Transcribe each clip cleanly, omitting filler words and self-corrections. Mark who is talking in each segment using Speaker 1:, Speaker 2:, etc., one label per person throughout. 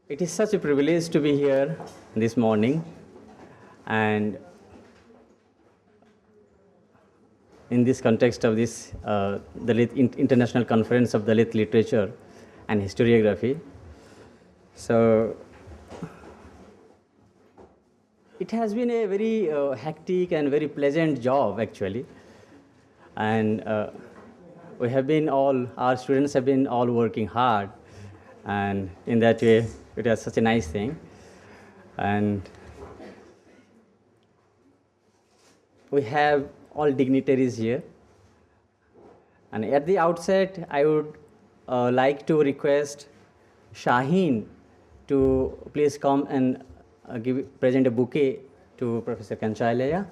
Speaker 1: It is such a privilege to be here this morning, and in this context of this Dalit International Conference of Dalit Literature and Historiography. So it has been a very hectic and very pleasant job actually, and we have been our students have been all working hard, and in that way it was such a nice thing. And we have all dignitaries here, and at the outset I would like to request Shaheen to please come and present a bouquet to Professor Kanchailaya.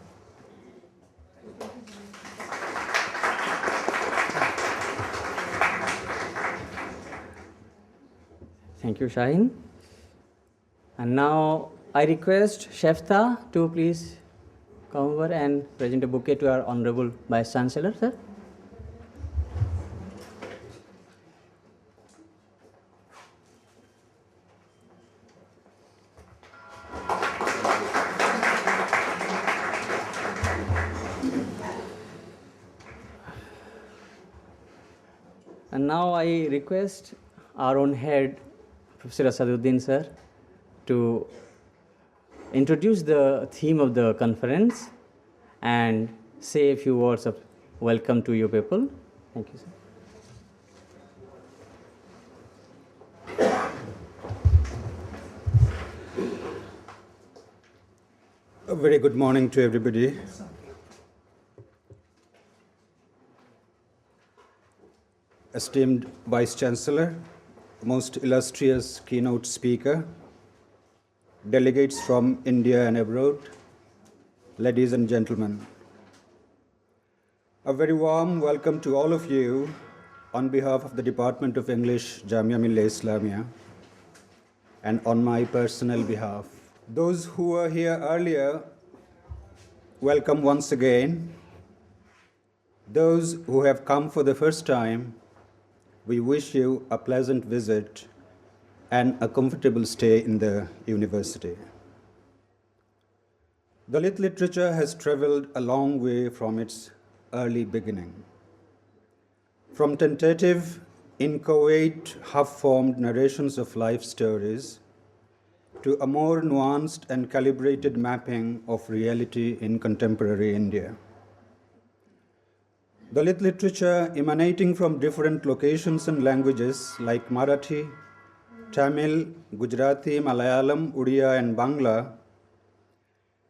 Speaker 1: Thank you, Shaheen. And now I request Shefta to please come over and present a bouquet to our Honorable Vice Chancellor, sir. And now I request our own head, Professor Asaduddin, sir, to introduce the theme of the conference and say a few words of welcome to you people. Thank you, sir.
Speaker 2: A very good morning to everybody. Esteemed Vice Chancellor, most illustrious keynote speaker, delegates from India and abroad, ladies and gentlemen. A very warm welcome to all of you on behalf of the Department of English, Jamia Millia Islamia, and on my personal behalf. Those who were here earlier, welcome once again. Those who have come for the first time, we wish you a pleasant visit and a comfortable stay in the university. Dalit literature has traveled a long way from its early beginning. From tentative, inchoate, half-formed narrations of life stories to a more nuanced and calibrated mapping of reality in contemporary India. Dalit literature emanating from different locations and languages like Marathi, Tamil, Gujarati, Malayalam, Odia, and Bangla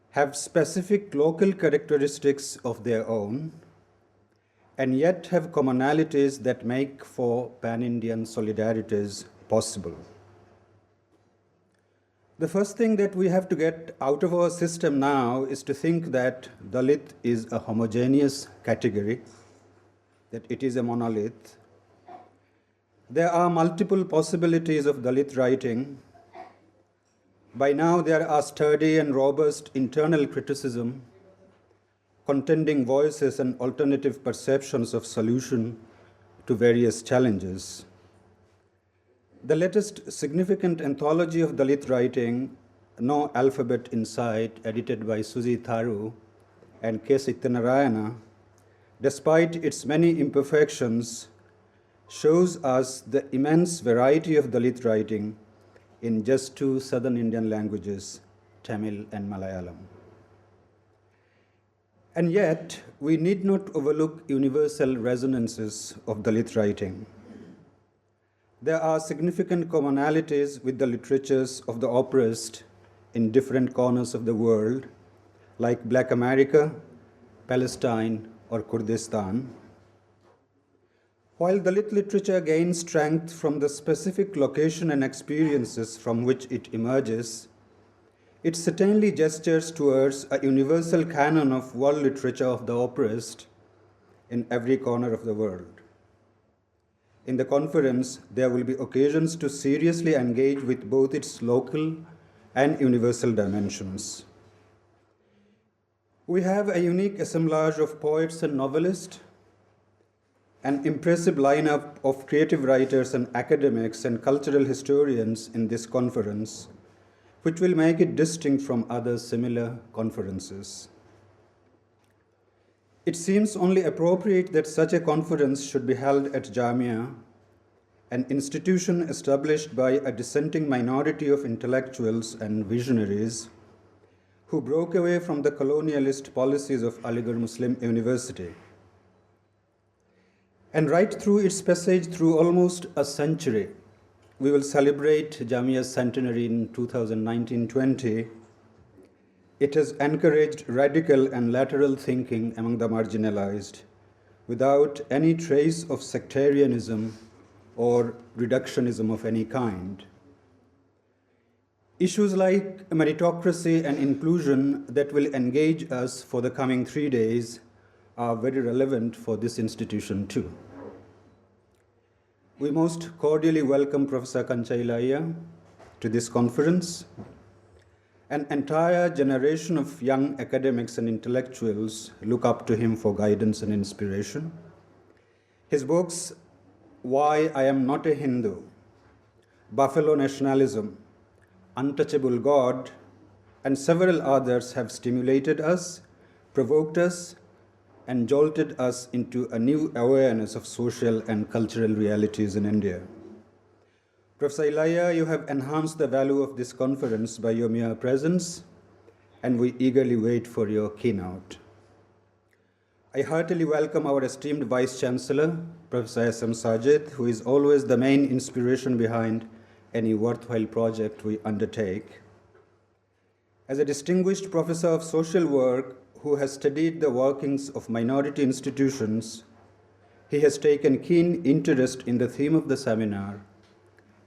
Speaker 2: have specific local characteristics of their own and yet have commonalities that make for pan-Indian solidarities possible. The first thing that we have to get out of our system now is to think that Dalit is a homogeneous category, that it is a monolith. There are multiple possibilities of Dalit writing. By now there are sturdy and robust internal criticism, contending voices and alternative perceptions of solution to various challenges. The latest significant anthology of Dalit writing, No Alphabet Inside, edited by Suji Tharu and K. Satyanarayana, despite its many imperfections, shows us the immense variety of Dalit writing in just two southern Indian languages, Tamil and Malayalam. And yet, we need not overlook universal resonances of Dalit writing. There are significant commonalities with the literatures of the oppressed in different corners of the world, like Black America, Palestine, or Kurdistan. While Dalit literature gains strength from the specific location and experiences from which it emerges, it certainly gestures towards a universal canon of world literature of the oppressed in every corner of the world. In the conference, there will be occasions to seriously engage with both its local and universal dimensions. We have a unique assemblage of poets and novelists an impressive lineup of creative writers and academics and cultural historians in this conference, which will make it distinct from other similar conferences. It seems only appropriate that such a conference should be held at Jamia, an institution established by a dissenting minority of intellectuals and visionaries who broke away from the colonialist policies of Aligarh Muslim University. And right through its passage through almost a century, we will celebrate Jamia's centenary in 2019-20. It has encouraged radical and lateral thinking among the marginalized without any trace of sectarianism or reductionism of any kind. Issues like meritocracy and inclusion that will engage us for the coming 3 days are very relevant for this institution too. We most cordially welcome Professor Kanchailaya to this conference. An entire generation of young academics and intellectuals look up to him for guidance and inspiration. His books, Why I Am Not a Hindu, Buffalo Nationalism, Untouchable God, and several others have stimulated us, provoked us, and jolted us into a new awareness of social and cultural realities in India. Professor Ilaiah, you have enhanced the value of this conference by your mere presence, and we eagerly wait for your keynote. I heartily welcome our esteemed Vice Chancellor, Professor S.M. Sajid, who is always the main inspiration behind any worthwhile project we undertake. As a distinguished professor of social work who has studied the workings of minority institutions, he has taken keen interest in the theme of the seminar,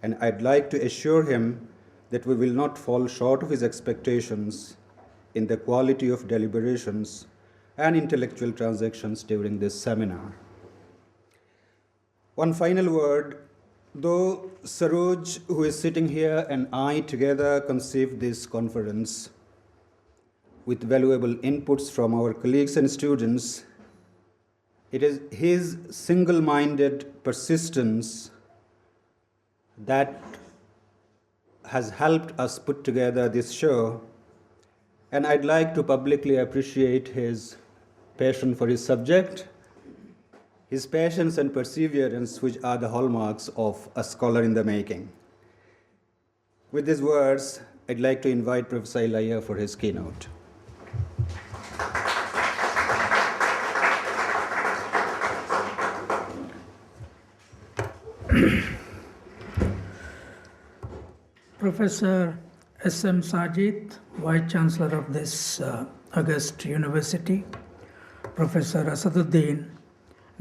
Speaker 2: and I'd like to assure him that we will not fall short of his expectations in the quality of deliberations and intellectual transactions during this seminar. One final word. Though Saroj, who is sitting here, and I together conceived this conference with valuable inputs from our colleagues and students, it is his single-minded persistence that has helped us put together this show, and I'd like to publicly appreciate his passion for his subject, his patience and perseverance, which are the hallmarks of a scholar in the making. With these words, I'd like to invite Professor Ilaiah for his keynote.
Speaker 3: Professor S.M. Sajid, Vice Chancellor of this August University, Professor Asaduddin,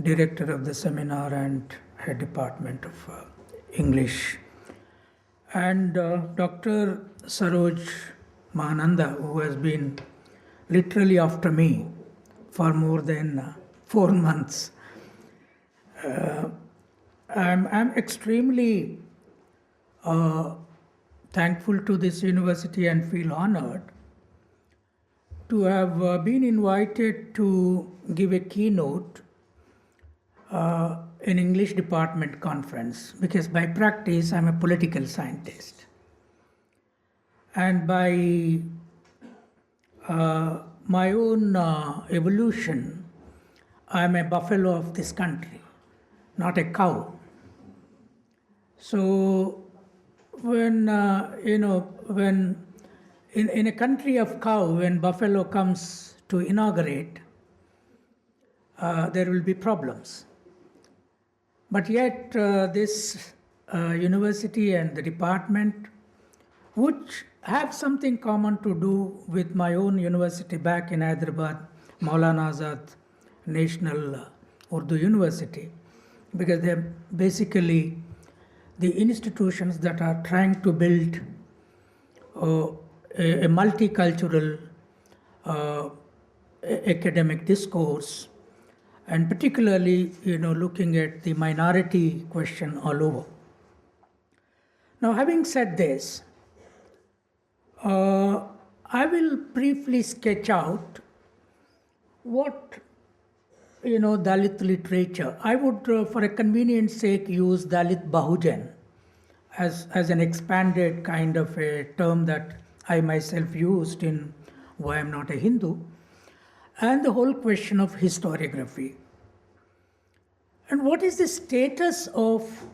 Speaker 3: Director of the Seminar and Head Department of English, and Dr. Saroj Mahananda, who has been literally after me for more than 4 months. I'm extremely thankful to this university and feel honored to have been invited to give a keynote in English department conference, because by practice I'm a political scientist, and by my own evolution I'm a buffalo of this country, not a cow. So when when in a country of cow, when buffalo comes to inaugurate, there will be problems. But yet this university and the department, which have something common to do with my own university back in Hyderabad, Maulana Azad National Urdu University, because they're basically the institutions that are trying to build a multicultural academic discourse, and particularly, looking at the minority question all over. Now, having said this, I will briefly sketch out what Dalit literature, I would, for a convenience sake, use Dalit Bahujan as an expanded kind of a term that I myself used in Why I'm Not a Hindu, and the whole question of historiography. And what is the status of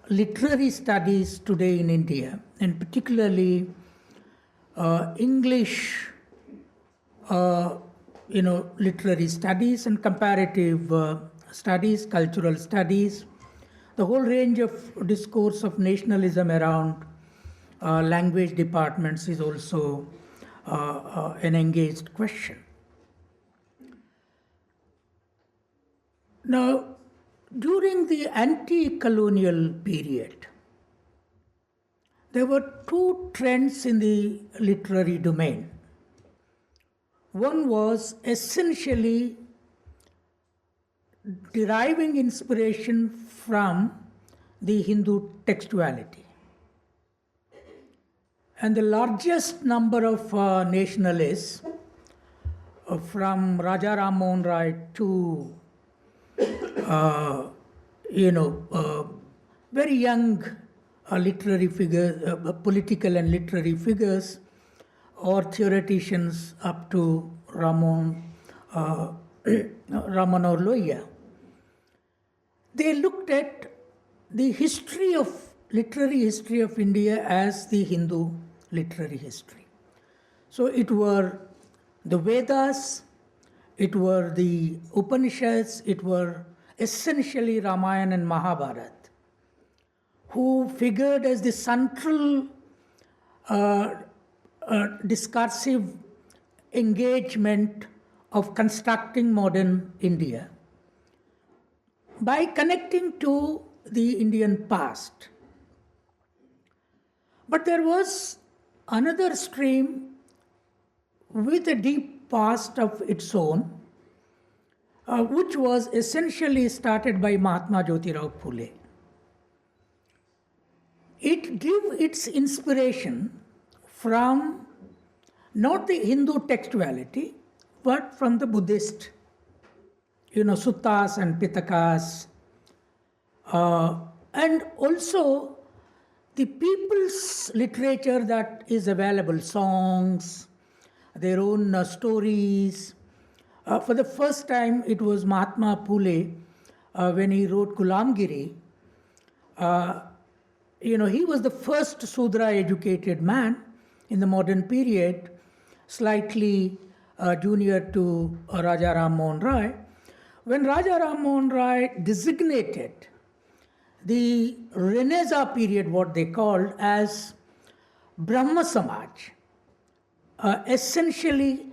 Speaker 3: literary studies today in India, and particularly English, literary studies and comparative studies, cultural studies, the whole range of discourse of nationalism around language departments is also an engaged question. Now, during the anti-colonial period, there were two trends in the literary domain. One was essentially deriving inspiration from the Hindu textuality. And the largest number of nationalists, from Raja Ram Mohan Rai to very young literary figures, political and literary figures, or theoreticians up to Ramon or Loya. They looked at the literary history of India as the Hindu literary history. So it were the Vedas, it were the Upanishads, it were essentially Ramayana and Mahabharata, who figured as the central discursive engagement of constructing modern India by connecting to the Indian past. But there was another stream with a deep past of its own, which was essentially started by Mahatma Jyotirao Phule. It drew its inspiration from not the Hindu textuality, but from the Buddhist, suttas and pitakas, and also the people's literature that is available, songs, their own stories. For the first time, it was Mahatma Phule when he wrote Gulamgiri. He was the first Sudra educated man in the modern period, slightly junior to Raja Ram Mohan Rai. When Raja Ram Mohan Rai designated the Renaissance period, what they called as Brahma Samaj, essentially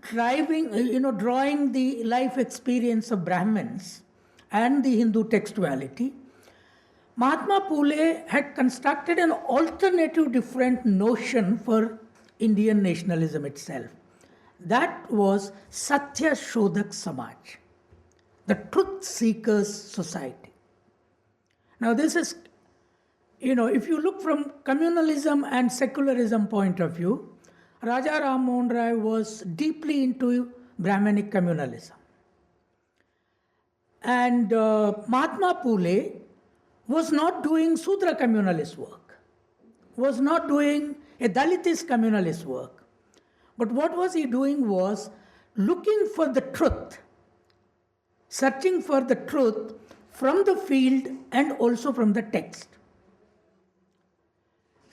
Speaker 3: drawing the life experience of Brahmins and the Hindu textuality, Mahatma Phule had constructed an alternative, different notion for Indian nationalism itself. That was Satya Shodhak Samaj, the truth seekers society. Now this is, if you look from communalism and secularism point of view, Raja Ram Mohan Rai was deeply into Brahmanic communalism. And Mahatma Phule was not doing Sudra communalist work, was not doing a Dalitist communalist work. But what was he doing was looking for the truth, searching for the truth from the field and also from the text.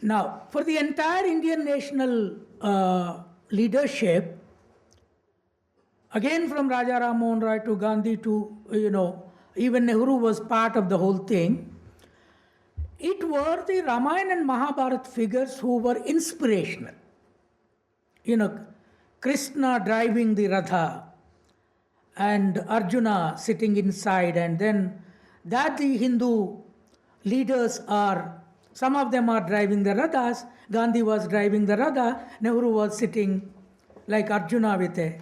Speaker 3: Now, for the entire Indian national leadership, again from Raja Ram Mohan Rai to Gandhi to, even Nehru was part of the whole thing. It were the Ramayana and Mahabharata figures who were inspirational. Krishna driving the Ratha and Arjuna sitting inside, and then that the Hindu leaders are, some of them are driving the Rathas. Gandhi was driving the Ratha, Nehru was sitting like Arjuna with a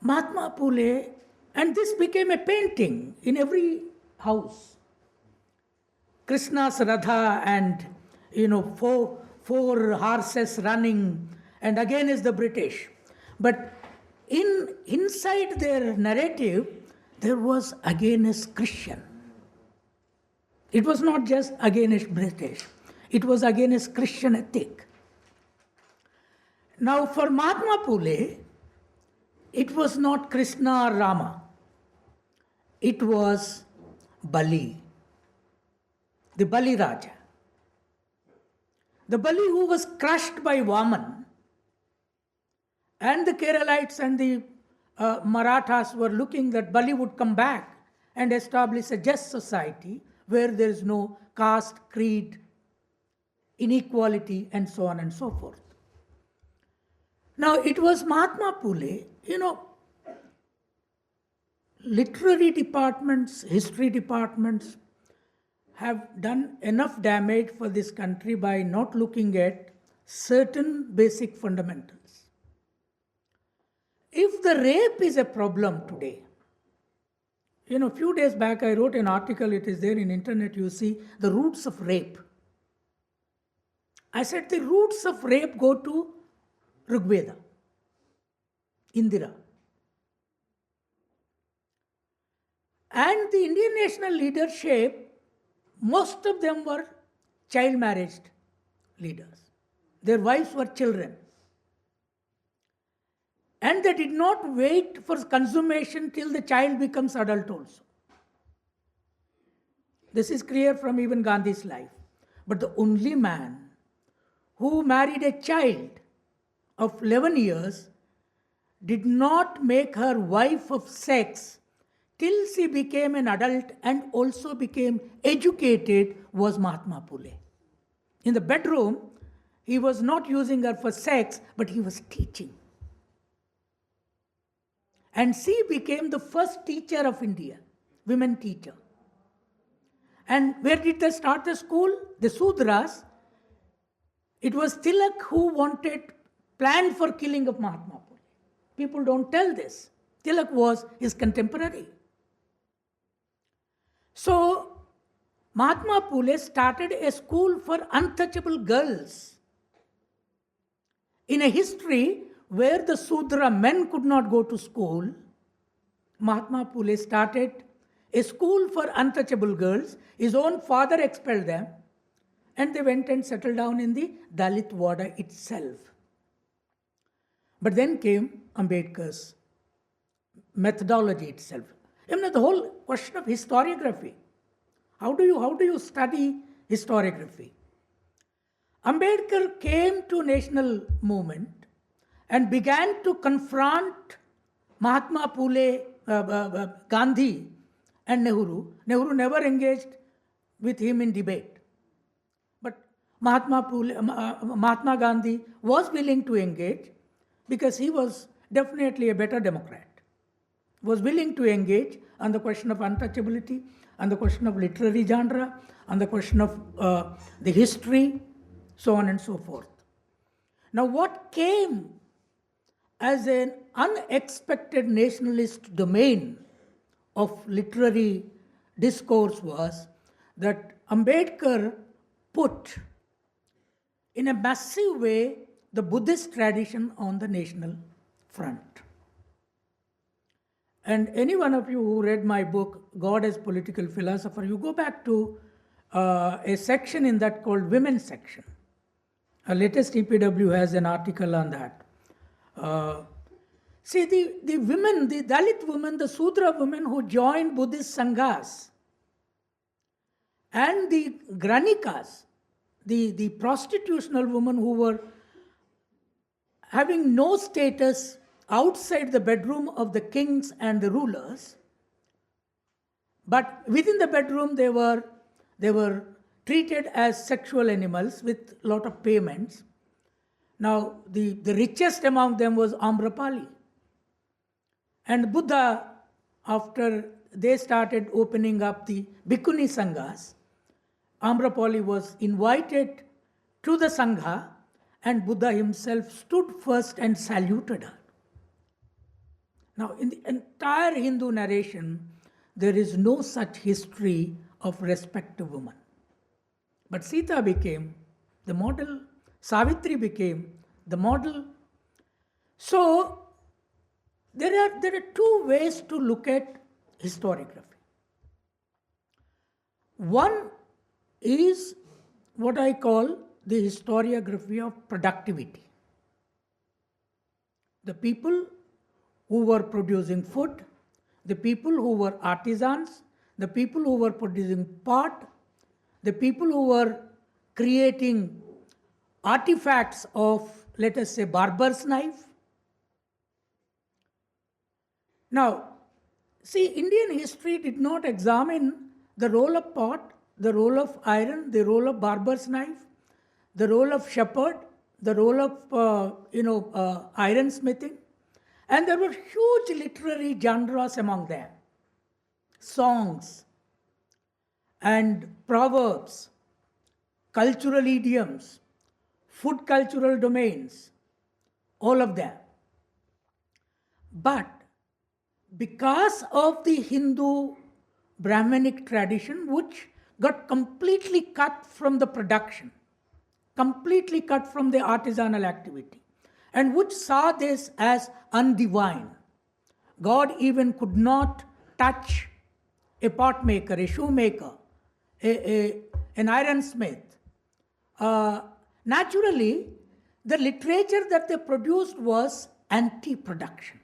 Speaker 3: Mahatma Phule, and this became a painting in every house. Krishna's Radha and, four horses running and against the British. But inside their narrative, there was against Christian. It was not just against British, it was against Christian ethic. Now for Mahatma Phule, it was not Krishna or Rama, it was Bali, the Bali Raja. The Bali who was crushed by Vaman, and the Keralites and the Marathas were looking that Bali would come back and establish a just society where there is no caste, creed, inequality, and so on and so forth. Now, it was Mahatma Phule, literary departments, history departments have done enough damage for this country by not looking at certain basic fundamentals. If the rape is a problem today, a few days back I wrote an article, it is there in internet, you see the roots of rape. I said the roots of rape go to Rigveda, Indira. And the Indian national leadership, most of them were child marriage leaders. Their wives were children. And they did not wait for consummation till the child becomes adult also. This is clear from even Gandhi's life. But the only man who married a child of 11 years did not make her wife of sex till she became an adult and also became educated was Mahatma Phule. In the bedroom, he was not using her for sex, but he was teaching. And she became the first teacher of India, women teacher. And where did they start the school? The Sudras. It was Tilak who planned for killing of Mahatma Phule. People don't tell this. Tilak was his contemporary. So, Mahatma Phule started a school for untouchable girls. In a history where the Sudra men could not go to school, Mahatma Phule started a school for untouchable girls. His own father expelled them, and they went and settled down in the Dalit Wada itself. But then came Ambedkar's methodology itself. The whole question of historiography. How do you study historiography? Ambedkar came to national movement and began to confront Mahatma Phule, Gandhi and Nehru. Nehru never engaged with him in debate. But Mahatma Gandhi was willing to engage because he was definitely a better Democrat. Was willing to engage on the question of untouchability, on the question of literary genre, on the question of the history, so on and so forth. Now what came as an unexpected nationalist domain of literary discourse was that Ambedkar put in a massive way the Buddhist tradition on the national front. And any one of you who read my book, God as Political Philosopher, you go back to a section in that called Women's section. Our latest EPW has an article on that. See, the women, the Dalit women, the Sudra women who joined Buddhist Sanghas, and the Granikas, the prostitutional women who were having no status outside the bedroom of the kings and the rulers, but within the bedroom they were treated as sexual animals with a lot of payments. Now, the richest among them was Amrapali. And Buddha, after they started opening up the Bhikkhuni Sanghas, Amrapali was invited to the Sangha, and Buddha himself stood first and saluted her. Now, in the entire Hindu narration, there is no such history of respect to women. But Sita became the model, Savitri became the model, So there are two ways to look at historiography. One is what I call the historiography of productivity. The people who were producing food, the people who were artisans, the people who were producing pot, the people who were creating artifacts of, let us say, barber's knife. Now, see, Indian history did not examine the role of pot, the role of iron, the role of barber's knife, the role of shepherd, the role of iron smithing, and there were huge literary genres among them, songs and proverbs, cultural idioms, food cultural domains, all of them. But because of the Hindu Brahmanic tradition, which got completely cut from the production, completely cut from the artisanal activity, and which saw this as undivine. God even could not touch a pot maker, a shoemaker, an ironsmith. Naturally, the literature that they produced was anti-production.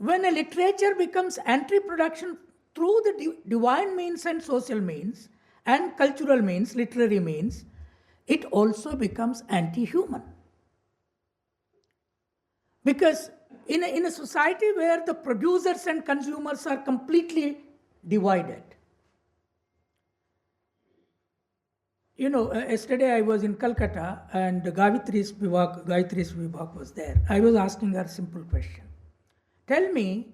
Speaker 3: When a literature becomes anti-production through the divine means and social means and cultural means, literary means, it also becomes anti-human. Because in a society where the producers and consumers are completely divided. Yesterday I was in Calcutta and Gayatri's Vibhag was there. I was asking her a simple question. Tell me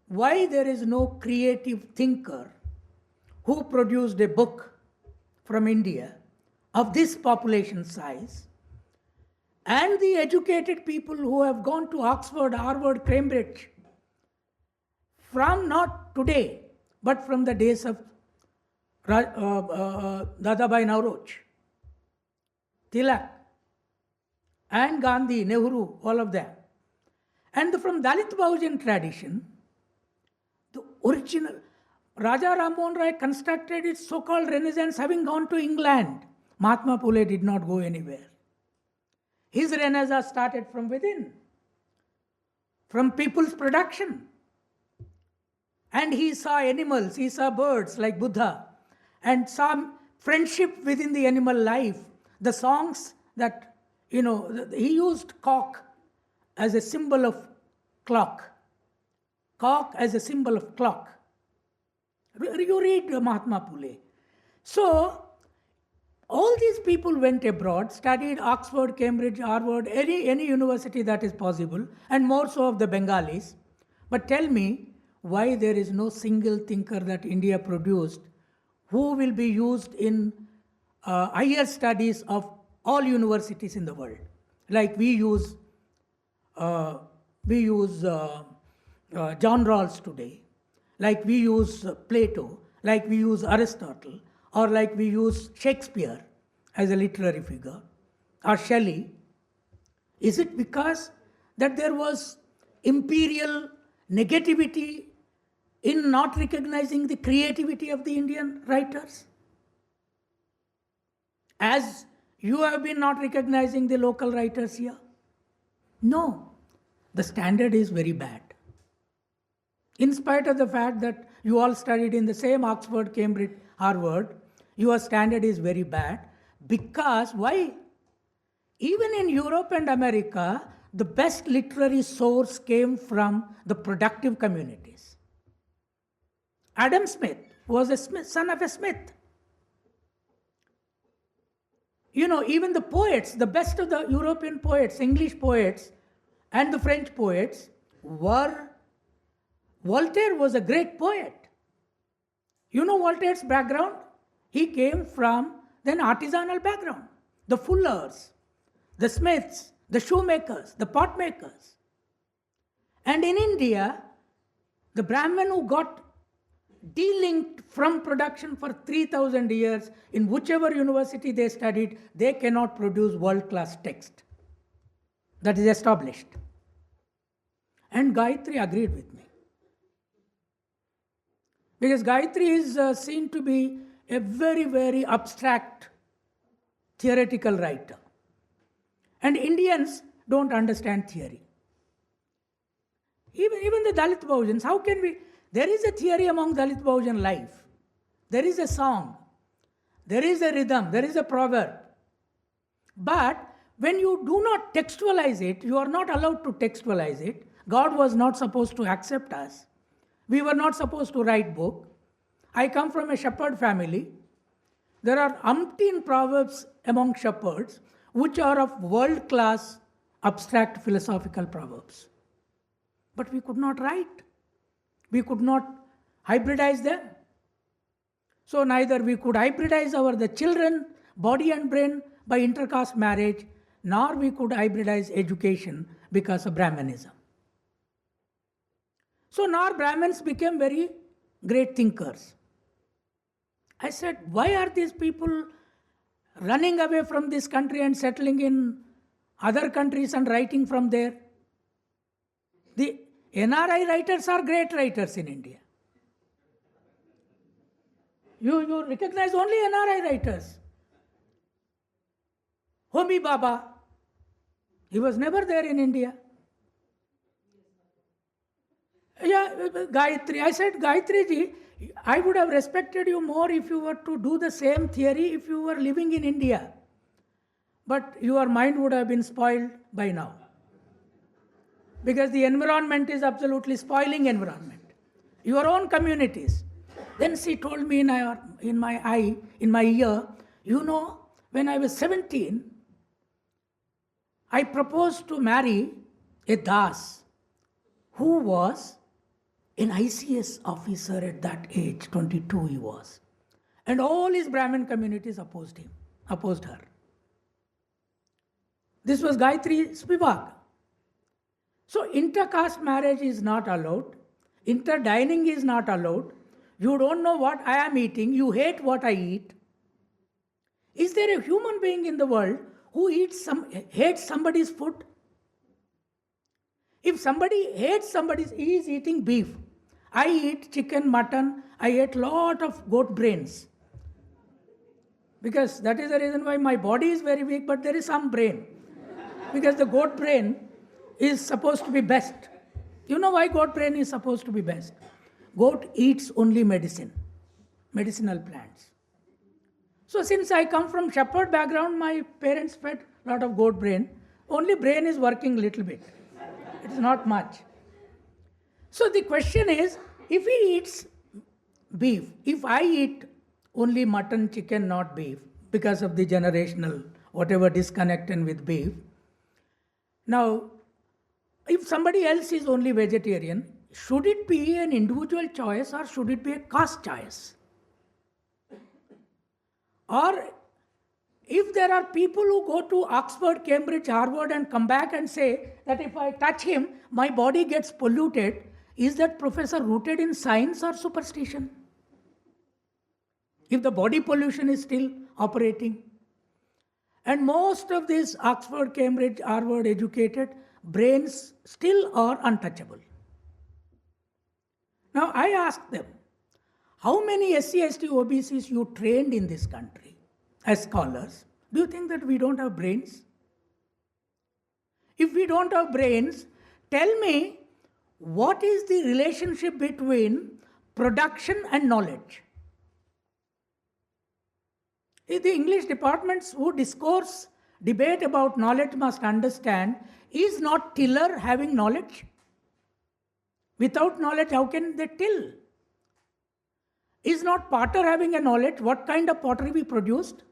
Speaker 3: why there is no creative thinker who produced a book from India of this population size, and the educated people who have gone to Oxford, Harvard, Cambridge, from not today, but from the days of Dadabhai Nauroji, Tilak, and Gandhi, Nehru, all of them. And from Dalit Bahujan tradition, the original, Raja Ram Mohan Rai constructed its so-called Renaissance having gone to England. Mahatma Phule did not go anywhere. His Renaissance started from within, from people's production. And he saw animals, he saw birds like Buddha, and saw friendship within the animal life. The songs that, he used cock as a symbol of clock. Cock as a symbol of clock. You read Mahatma Phule. So, all these people went abroad, studied Oxford, Cambridge, Harvard, any university that is possible, and more so of the Bengalis. But tell me why there is no single thinker that India produced who will be used in higher studies of all universities in the world. Like we use John Rawls today, like we use Plato, like we use Aristotle, or like we use Shakespeare as a literary figure, or Shelley. Is it because that there was imperial negativity in not recognizing the creativity of the Indian writers? As you have been not recognizing the local writers here? No, the standard is very bad. In spite of the fact that you all studied in the same Oxford, Cambridge, Harvard, your standard is very bad. Because, why? Even in Europe and America, the best literary source came from the productive communities. Adam Smith was a son of a smith. Even the poets, the best of the European poets, English poets, and the French poets were, Voltaire was a great poet. You know Voltaire's background? He came from an artisanal background. The fullers, the smiths, the shoemakers, the pot makers. And in India, the Brahmin who got delinked from production for 3,000 years, in whichever university they studied, they cannot produce world-class text. That is established. And Gayatri agreed with me. Because Gayatri is seen to be a very, very abstract theoretical writer. And Indians don't understand theory. Even the Dalit Bahujans, how can we? There is a theory among Dalit Bahujan life. There is a song. There is a rhythm. There is a proverb. But when you do not textualize it, you are not allowed to textualize it. God was not supposed to accept us. We were not supposed to write book. I come from a shepherd family. There are umpteen proverbs among shepherds which are of world-class abstract philosophical proverbs. But we could not write. We could not hybridize them. So neither we could hybridize the children, body and brain by intercaste marriage, nor we could hybridize education because of Brahmanism. So now Brahmins became very great thinkers. I said, why are these people running away from this country and settling in other countries and writing from there? The NRI writers are great writers in India. You recognize only NRI writers. Homi Baba, he was never there in India. Yeah, Gayatri. I said, Gayatri ji, I would have respected you more if you were to do the same theory if you were living in India. But your mind would have been spoiled by now. Because the environment is absolutely spoiling environment. Your own communities. Then she told me in my ear, you know, when I was 17, I proposed to marry a Das who was an ICS officer at that age, 22 he was. And all his Brahmin communities opposed her. This was Gayatri's vivag. So intercaste marriage is not allowed. Interdining is not allowed. You don't know what I am eating. You hate what I eat. Is there a human being in the world who hates somebody's food? If somebody hates he is eating beef. I eat chicken, mutton. I ate lot of goat brains. Because that is the reason why my body is very weak, but there is some brain. Because the goat brain is supposed to be best. You know why goat brain is supposed to be best? Goat eats only medicinal plants. So since I come from shepherd background, my parents fed a lot of goat brain. Only brain is working little bit. It is not much. So the question is, if he eats beef, if I eat only mutton, chicken, not beef, because of the generational, whatever disconnection with beef. Now, if somebody else is only vegetarian, should it be an individual choice or should it be a caste choice? Or if there are people who go to Oxford, Cambridge, Harvard and come back and say that if I touch him, my body gets polluted, is that professor rooted in science or superstition? If the body pollution is still operating. And most of these Oxford, Cambridge, Harvard educated brains still are untouchable. Now I ask them, how many SC, ST, OBCs you trained in this country as scholars? Do you think that we don't have brains? If we don't have brains, tell me what is the relationship between production and knowledge? The English departments who debate about knowledge must understand, is not tiller having knowledge? Without knowledge, how can they till? Is not potter having a knowledge what kind of pottery we produced?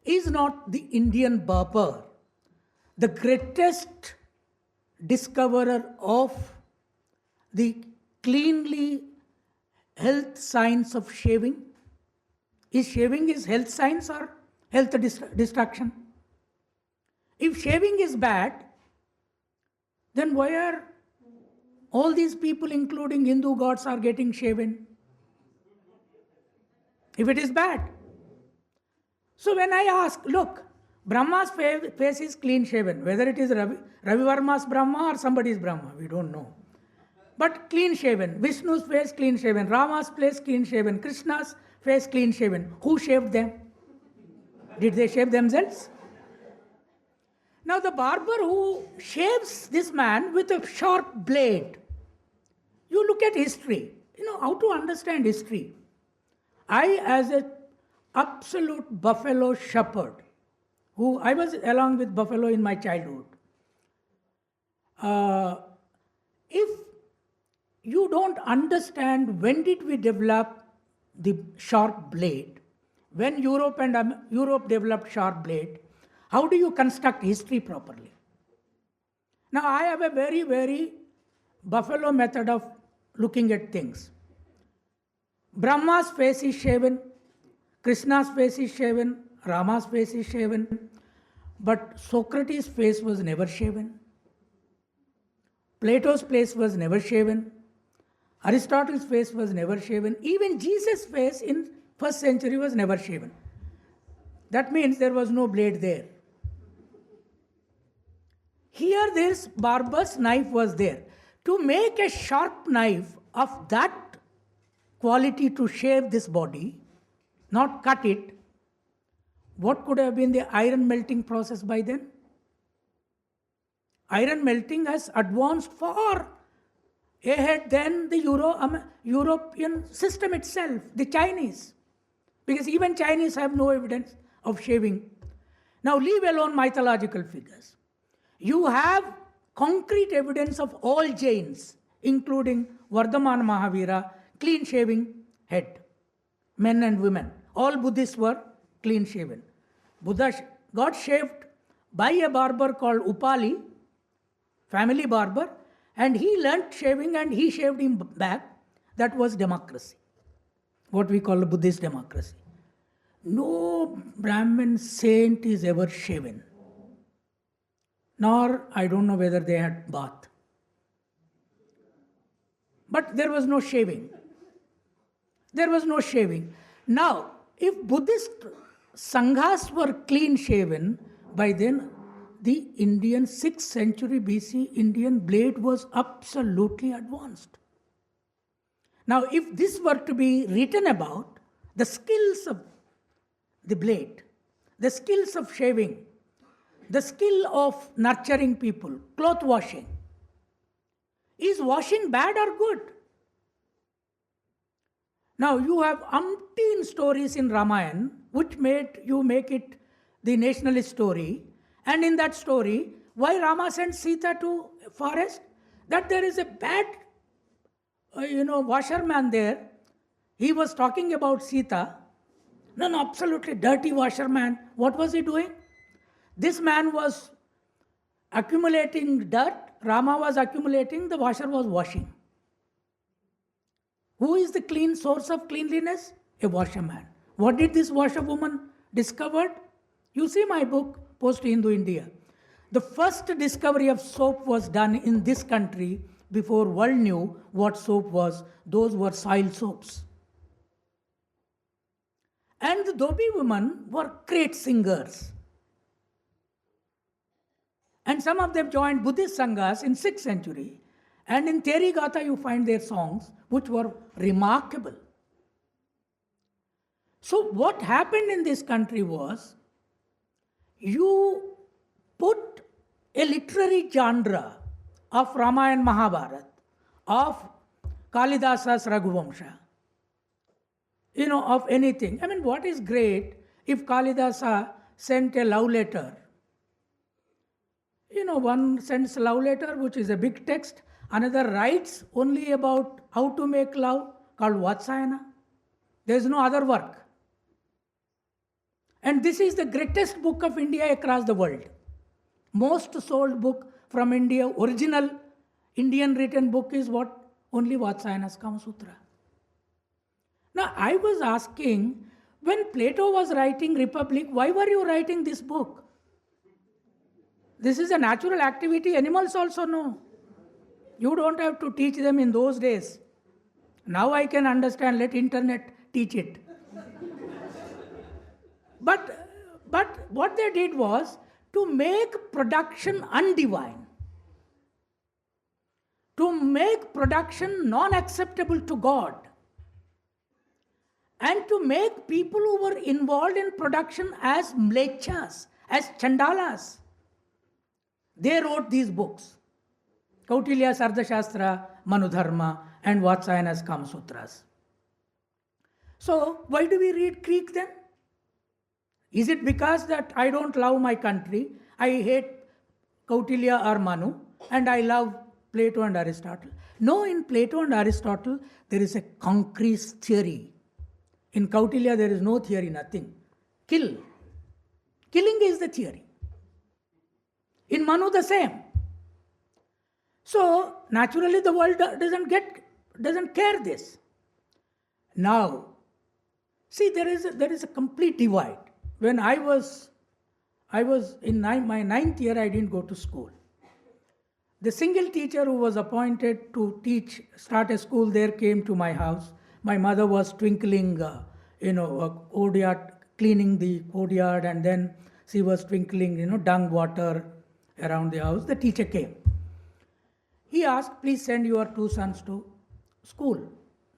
Speaker 3: Is not the Indian barber the greatest discoverer of the cleanly health science of shaving? Is shaving is health science or health destruction? If shaving is bad, then why are all these people, including Hindu gods, are getting shaven? If it is bad. So when I ask, look, Brahma's face is clean shaven. Whether it is Ravi Varma's Brahma or somebody's Brahma, we don't know. But clean shaven. Vishnu's face clean shaven. Rama's face clean shaven. Krishna's face clean shaven. Who shaved them? Did they shave themselves? Now the barber who shaves this man with a sharp blade, you look at history, how to understand history. I, as an absolute buffalo shepherd, who I was along with buffalo in my childhood, if you don't understand when did we develop the sharp blade, when Europe developed sharp blade, how do you construct history properly? Now I have a very, very buffalo method of looking at things. Brahma's face is shaven, Krishna's face is shaven, Rama's face is shaven, but Socrates' face was never shaven. Plato's face was never shaven. Aristotle's face was never shaven. Even Jesus' face in 1st century was never shaven. That means there was no blade there. Here this barber's knife was there. To make a sharp knife of that quality to shave this body, not cut it, what could have been the iron melting process by then? Iron melting has advanced far ahead than the European system itself, the Chinese. Because even Chinese have no evidence of shaving. Now leave alone mythological figures. You have concrete evidence of all Jains, including Vardhaman Mahavira, clean shaving head, men and women. All Buddhists were clean shaven. Buddha got shaved by a barber called Upali, family barber, and he learnt shaving and he shaved him back. That was democracy, what we call a Buddhist democracy. No Brahmin saint is ever shaven, nor I don't know whether they had bath. But there was no shaving. There was no shaving. Now, if Buddhist Sanghas were clean shaven, by then the Indian 6th century BC Indian blade was absolutely advanced. Now, if this were to be written about, the skills of the blade, the skills of shaving, the skill of nurturing people, cloth washing, is washing bad or good? Now, you have umpteen stories in Ramayana which made you make it the nationalist story. And in that story, why Rama sent Sita to forest? That there is a bad, washerman there. He was talking about Sita. No, absolutely dirty washerman. What was he doing? This man was accumulating dirt. Rama was accumulating. The washer was washing. Who is the clean source of cleanliness? A washerman. What did this washerwoman discover? You see my book, Post-Hindu India. The first discovery of soap was done in this country before world knew what soap was. Those were soil soaps. And the Dhobi women were great singers. And some of them joined Buddhist Sanghas in 6th century. And in Therigata you find their songs, which were remarkable. So what happened in this country was, you put a literary genre of Ramayana and Mahabharata, of Kalidasa's Raghuvamsha, of anything. I mean, what is great if Kalidasa sent a love letter? One sends a love letter, which is a big text. Another writes only about how to make love, called Vatsayana. There is no other work. And this is the greatest book of India across the world. Most sold book from India, original Indian written book is what? Only Vatsayana's Kama Sutra. Now I was asking, when Plato was writing Republic, why were you writing this book? This is a natural activity, animals also know. You don't have to teach them in those days. Now I can understand, let internet teach it. But But what they did was to make production undivine, to make production non-acceptable to God, and to make people who were involved in production as mlechas, as chandalas. They wrote these books, Kautilya's Ardhashastra, Manudharma, and Vatsayana's Kama Sutras. So why do we read Greek then? Is it because that I don't love my country, I hate Kautilya or Manu, and I love Plato and Aristotle? No, in Plato and Aristotle, there is a concrete theory. In Kautilya, there is no theory, nothing. Kill. Killing is the theory. In Manu, the same. So, naturally, the world doesn't care this. Now, see, there is a complete divide. When I was in my 9th year, I didn't go to school. The single teacher who was appointed to start a school there came to my house. My mother was twinkling, courtyard, cleaning the courtyard, and then she was twinkling, dung water around the house. The teacher came. He asked, please send your 2 sons to school,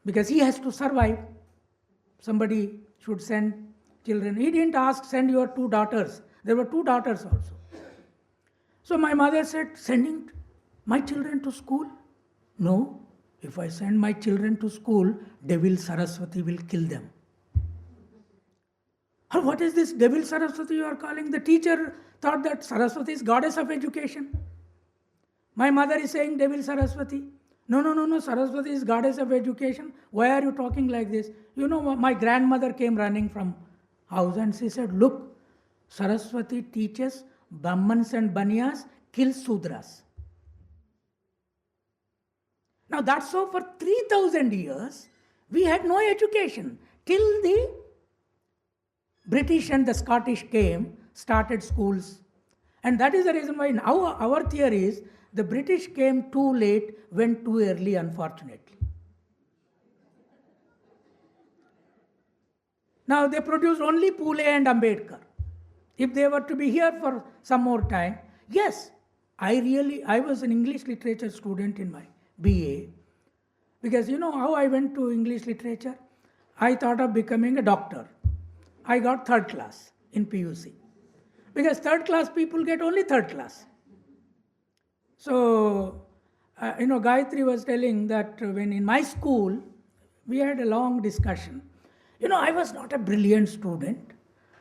Speaker 3: because he has to survive. Somebody should send children. He didn't ask, send your 2 daughters. There were 2 daughters also. So my mother said, sending my children to school? No. If I send my children to school, devil Saraswati will kill them. What is this devil Saraswati you are calling? The teacher thought that Saraswati is goddess of education. My mother is saying devil Saraswati. No, Saraswati is goddess of education. Why are you talking like this? My grandmother came running from house and she said, look, Saraswati teaches Brahmans and Baniyas, kill Sudras. Now that's so for 3,000 years, we had no education till the British and the Scottish came, started schools. And that is the reason why now our theory is the British came too late, went too early, unfortunately. Now they produced only Pule and Ambedkar. If they were to be here for some more time, yes, I was an English literature student in my BA, because how I went to English literature? I thought of becoming a doctor. I got 3rd class in PUC, because 3rd class people get only 3rd class. So, Gayatri was telling that when in my school, we had a long discussion. I was not a brilliant student,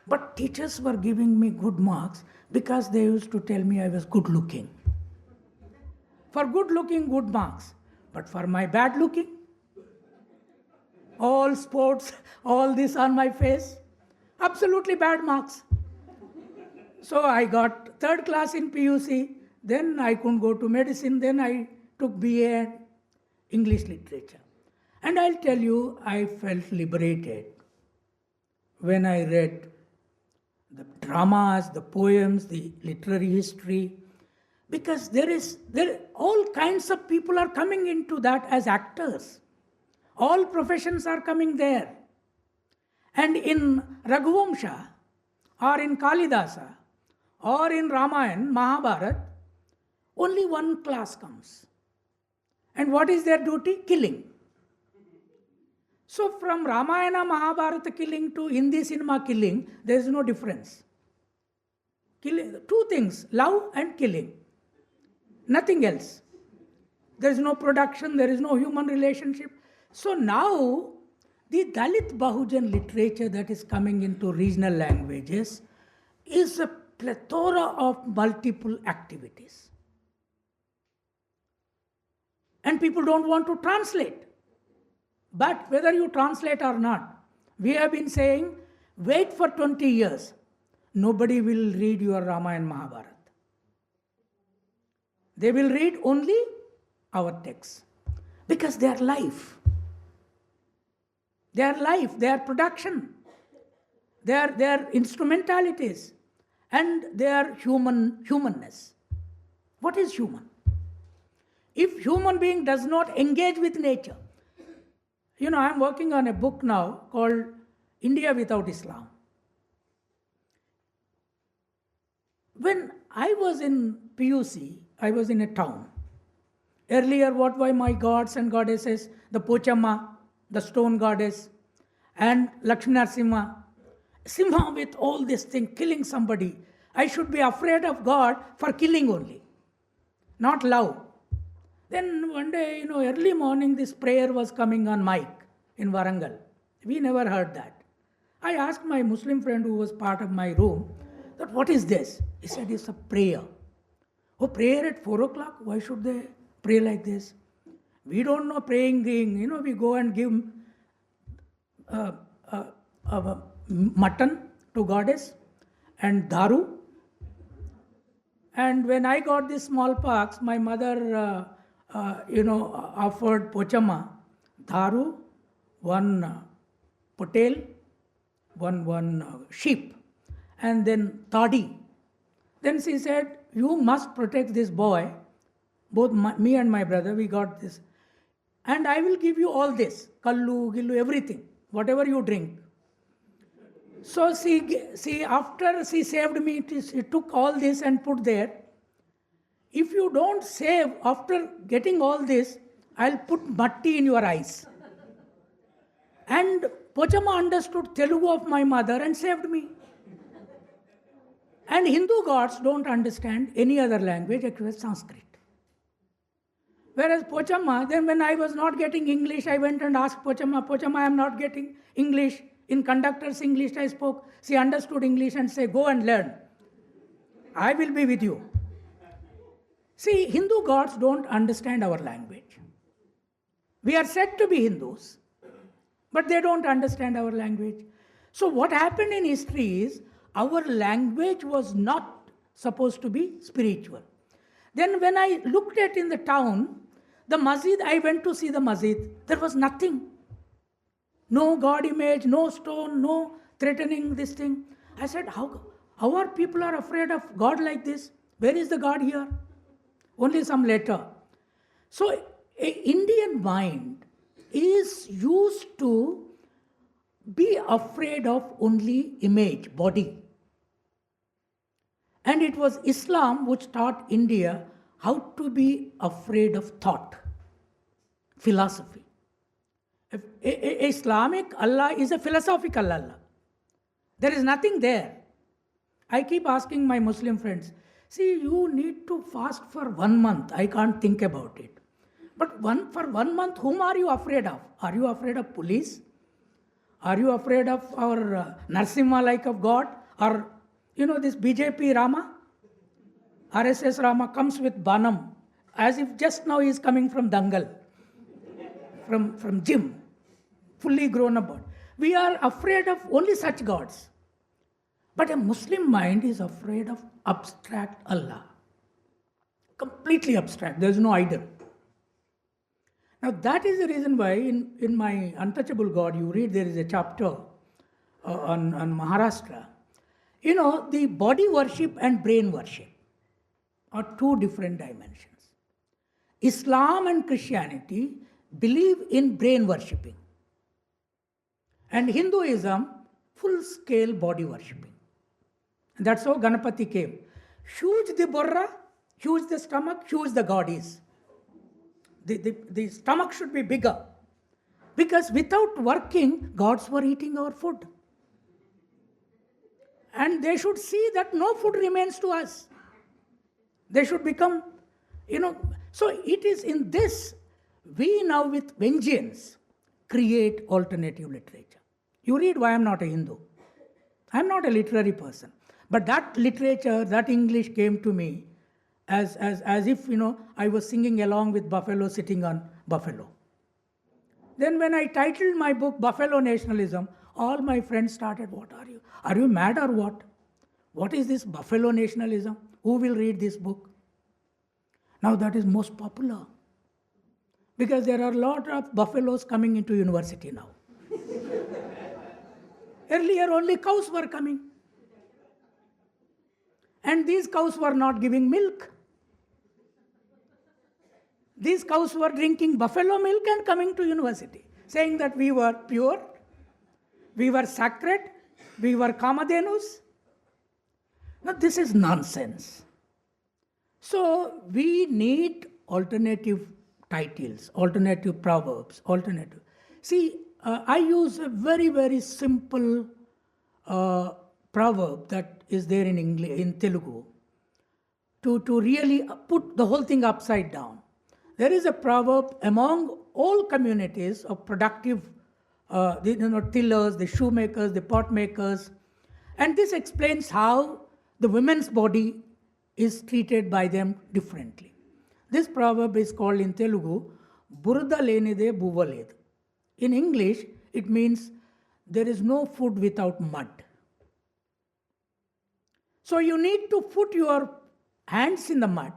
Speaker 3: but teachers were giving me good marks because they used to tell me I was good looking. For good looking, good marks. But for my bad looking, all sports, all this on my face, absolutely bad marks. So I got 3rd class in PUC, then I couldn't go to medicine, then I took BA and English literature. And I'll tell you, I felt liberated when I read the dramas, the poems, the literary history, because all kinds of people are coming into that as actors. All professions are coming there. And in Raghuvamsha, or in Kalidasa, or in Ramayana, Mahabharata, only one class comes. And what is their duty? Killing. So from Ramayana, Mahabharata killing to Hindi cinema killing, there is no difference. Killing, 2 things, love and killing. Nothing else. There is no production, there is no human relationship. So now, the Dalit Bahujan literature that is coming into regional languages is a plethora of multiple activities. And people don't want to translate. But whether you translate or not, we have been saying, wait for 20 years. Nobody will read your Ramayana Mahabharata. They will read only our texts. Because they are life. They are life, they are production. They are instrumentalities. And they are humanness. What is human? If human being does not engage with nature, I am working on a book now called India Without Islam. when I was in PUC, I was in a town. Earlier, what were my gods and goddesses? The Pochamma, the stone goddess, and Lakshmi Narasimha. Simha with all this thing, killing somebody. I should be afraid of God for killing only, not love. Then one day, early morning, this prayer was coming on mic in Warangal. We never heard that. I asked my Muslim friend who was part of my room, that what is this? He said, it's a prayer. Oh, prayer at 4 o'clock? Why should they pray like this? We don't know praying thing. We go and give mutton to goddess and daru. And when I got this smallpox, my mother, offered Pochamma, daru, one potail, one sheep, and then toddy. Then she said, you must protect this boy. Both me and my brother, we got this. And I will give you all this, kallu, gillu, everything, whatever you drink. So after she saved me, she took all this and put there. If you don't save, after getting all this, I'll put matti in your eyes. And Pochamma understood Telugu of my mother and saved me. And Hindu gods don't understand any other language except Sanskrit. Whereas Pochamma, then when I was not getting English, I went and asked Pochamma, I am not getting English. In conductor's English I spoke. She understood English and said, go and learn. I will be with you. See, Hindu gods don't understand our language. We are said to be Hindus, but they don't understand our language. So what happened in history is, our language was not supposed to be spiritual. Then when I looked at in the town, the masjid, I went to see the masjid. There was nothing. No God image, no stone, no threatening this thing. I said, how are people are afraid of God like this? Where is the God here? Only some letter. So an Indian mind is used to be afraid of only image, body. And it was Islam which taught India how to be afraid of thought, philosophy. Islamic Allah is a philosophical Allah. There is nothing there. I keep asking my Muslim friends, see, you need to fast for 1 month. I can't think about it. But for 1 month, whom are you afraid of? Are you afraid of police? Are you afraid of our Narasimha like of God? Or, this BJP Rama? RSS Rama comes with Banam, as if just now he is coming from Dangal, from gym, fully grown up. We are afraid of only such gods. But a Muslim mind is afraid of abstract Allah. Completely abstract. There is no idol. Now that is the reason why in my Untouchable God, you read there is a chapter on Maharashtra. The body worship and brain worship are two different dimensions. Islam and Christianity believe in brain worshipping. And Hinduism, full-scale body worshipping. And that's how Ganapati came. Huge the borra, huge the stomach, huge the god is. The stomach should be bigger. Because without working, gods were eating our food. And they should see that no food remains to us. They should become, So it is in this, we now with vengeance create alternative literature. You read why I am not a Hindu. I am not a literary person. But that literature, that English came to me as if, I was singing along with buffalo sitting on buffalo. Then when I titled my book Buffalo Nationalism, all my friends started, what are you? Are you mad or what? What is this buffalo nationalism? Who will read this book? Now that is most popular. Because there are a lot of buffaloes coming into university now. Earlier only cows were coming. And these cows were not giving milk. These cows were drinking buffalo milk and coming to university, saying that we were pure, we were sacred, we were Kamadhenus. Now, this is nonsense. So, we need alternative titles, alternative proverbs, alternative. See, I use a very, very simple proverb that is there in English, in Telugu, to really put the whole thing upside down. There is a proverb among all communities of productive, tillers, the shoemakers, the pot makers, and this explains how the women's body is treated by them differently. This proverb is called in Telugu, Burda lenide buvvaled. In English, it means there is no food without mud. So you need to put your hands in the mud.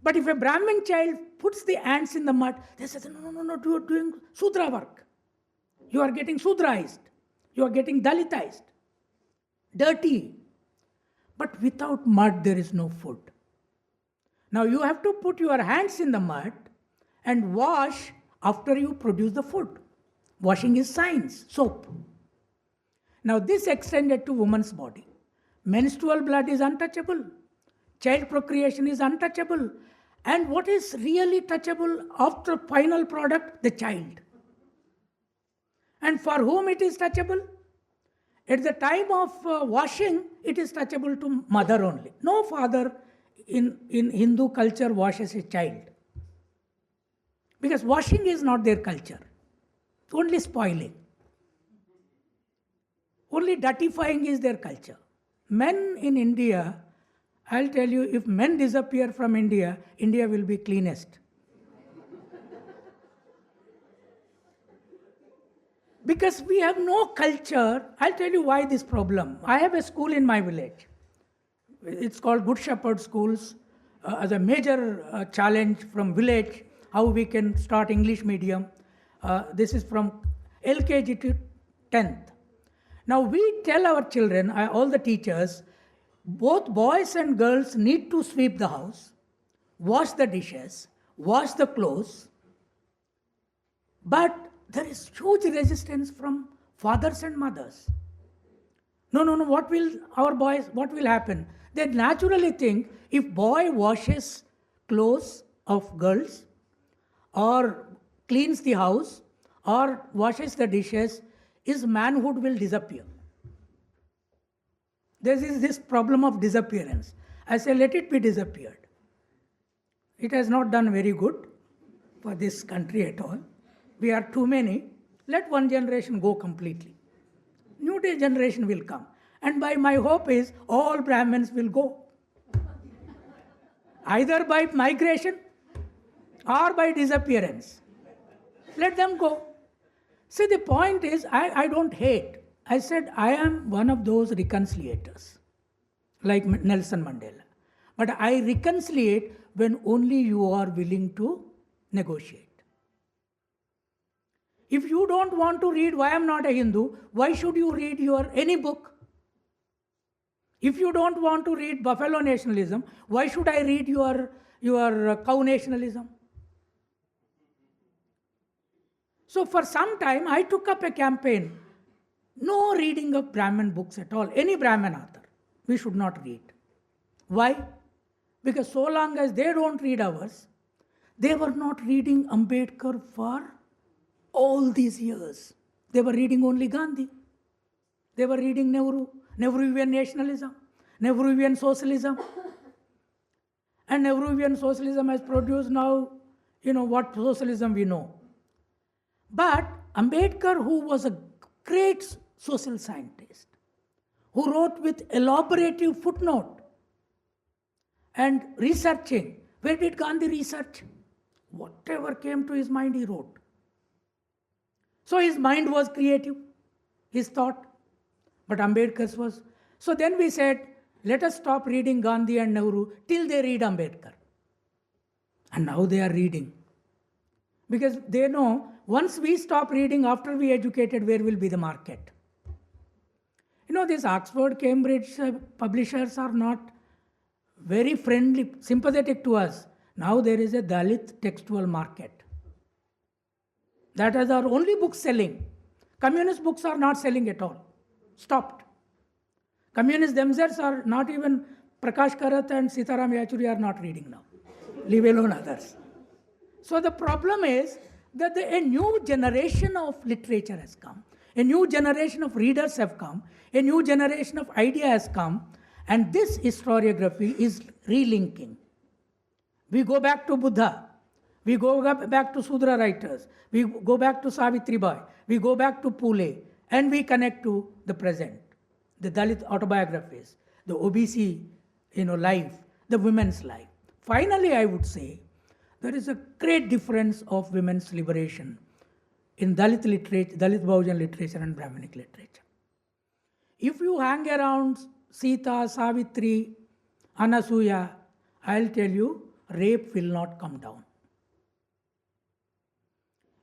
Speaker 3: But if a Brahmin child puts the hands in the mud, they say, no, you are doing Sudra work. You are getting Sudraized. You are getting Dalitized. Dirty. But without mud, there is no food. Now you have to put your hands in the mud and wash after you produce the food. Washing is science, soap. Now this extended to woman's body. Menstrual blood is untouchable. Child procreation is untouchable. And what is really touchable after final product? The child. And for whom it is touchable? At the time of washing, it is touchable to mother only. No father in Hindu culture washes a child. Because washing is not their culture. Only spoiling. Only dirtifying is their culture. Men in India, I'll tell you, if men disappear from India, India will be cleanest. Because we have no culture. I'll tell you why this problem. I have a school in my village. It's called Good Shepherd Schools. As a major challenge from village, how we can start English medium. This is from LKG to 10th. Now we tell our children, all the teachers, both boys and girls need to sweep the house, wash the dishes, wash the clothes. But there is huge resistance from fathers and mothers. No, what will happen? They naturally think if boy washes clothes of girls or cleans the house or washes the dishes, his manhood will disappear. There is this problem of disappearance. I say, let it be disappeared. It has not done very good for this country at all. We are too many. Let one generation go completely. New generation will come. And my hope is all Brahmins will go. Either by migration or by disappearance. Let them go. See, the point is, I don't hate. I said, I am one of those reconciliators, like Nelson Mandela. But I reconciliate when only you are willing to negotiate. If you don't want to read Why I Am Not a Hindu, why should you read any book? If you don't want to read buffalo nationalism, why should I read your cow nationalism? So for some time, I took up a campaign. No reading of Brahmin books at all. Any Brahmin author, we should not read. Why? Because so long as they don't read ours, they were not reading Ambedkar for all these years. They were reading only Gandhi. They were reading Nehru, Nehruvian nationalism, Nehruvian socialism. And Nehruvian socialism has produced now, what socialism we know. But Ambedkar, who was a great social scientist, who wrote with elaborative footnote and researching. Where did Gandhi research? Whatever came to his mind, he wrote. So his mind was creative, his thought. But Ambedkar's was. So then we said, let us stop reading Gandhi and Nehru till they read Ambedkar. And now they are reading. Because they know, once we stop reading, after we educated, where will be the market? These Oxford, Cambridge publishers are not very friendly, sympathetic to us. Now there is a Dalit textual market. That is our only book selling. Communist books are not selling at all. Stopped. Communists themselves are not even, Prakash Karat and Sitaram Yachuri are not reading now, leave alone others. So the problem is that a new generation of literature has come, a new generation of readers have come, a new generation of idea has come, and this historiography is relinking. We go back to Buddha, we go back to Sudra writers, we go back to Savitribai, we go back to Pule, and we connect to the present, the Dalit autobiographies, the OBC life, the women's life. Finally, I would say, there is a great difference of women's liberation in Dalit literature, Dalit Bahujan literature and Brahminic literature. If you hang around Sita, Savitri, Anasuya, I'll tell you, rape will not come down.